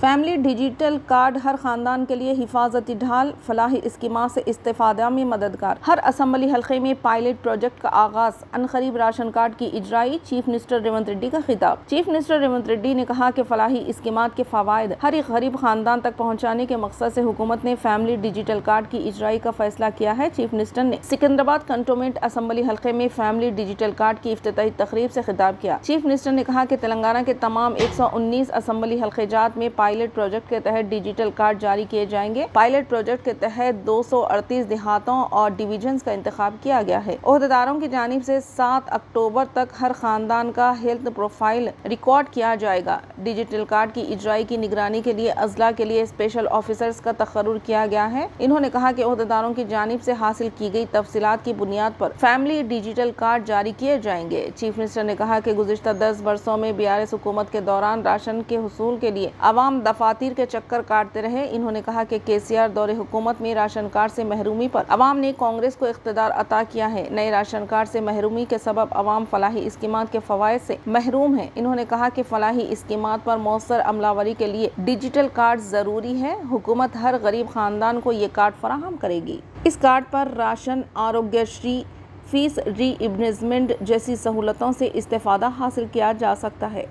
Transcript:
Family digital card ہر خاندان کے لیے حفاظتی ڈھال، فلاحی اسکیمات سے استفادہ میں مددگار۔ ہر اسمبلی حلقے میں پائلٹ پروجیکٹ کا آغاز، عنقریب راشن کارڈ کی اجرائی، چیف منسٹر ریونت ریڈی کا خطاب۔ چیف منسٹر ریونت ریڈی نے کہا کہ فلاحی اسکیمات کے فوائد ہر ایک غریب خاندان تک پہنچانے کے مقصد سے حکومت نے فیملی ڈیجیٹل کارڈ کی اجرائی کا فیصلہ کیا ہے۔ چیف منسٹر نے سکندرآباد کنٹونمنٹ اسمبلی حلقے میں فیملی ڈیجیٹل کارڈ کی افتتاحی تقریب سے خطاب کیا۔ چیف منسٹر نے کہا کہ تلنگانہ کے تمام 119 اسمبلی حلقے جات میں پائلٹ پروجیکٹ کے تحت ڈیجیٹل کارڈ جاری کیے جائیں گے۔ پائلٹ پروجیکٹ کے تحت 238 دیہاتوں اور ڈویژنز کا انتخاب کیا گیا ہے۔ عہدیداروں کی جانب سے 7 اکتوبر تک ہر خاندان کا ہیلتھ پروفائل ریکارڈ کیا جائے گا۔ ڈیجیٹل کارڈ کی اجرائی کی نگرانی کے لیے اضلاع کے لیے اسپیشل آفیسرز کا تقرر کیا گیا ہے۔ انہوں نے کہا کہ عہدیداروں کی جانب سے حاصل کی گئی تفصیلات کی بنیاد پر فیملی ڈیجیٹل کارڈ جاری کیے جائیں گے۔ چیف منسٹر نے کہا کہ گزشتہ 10 برسوں میں BRS حکومت کے دوران راشن کے حصول کے لیے عوام دفاتر کے چکر کاٹتے رہے۔ انہوں نے کہا کہ KCR دور حکومت میں راشن کارڈ سے محرومی پر عوام نے کانگریس کو اقتدار عطا کیا ہے۔ نئے راشن کارڈ سے محرومی کے سبب عوام فلاحی اسکیمات کے فوائد سے محروم ہیں۔ انہوں نے کہا کہ فلاحی اسکیمات پر مؤثر عملاوری کے لیے ڈیجیٹل کارڈ ضروری ہے۔ حکومت ہر غریب خاندان کو یہ کارڈ فراہم کرے گی۔ اس کارڈ پر راشن، آروگیہ شری، فیس ری امبرسمنٹ جیسی سہولتوں سے استفادہ حاصل کیا جا سکتا ہے۔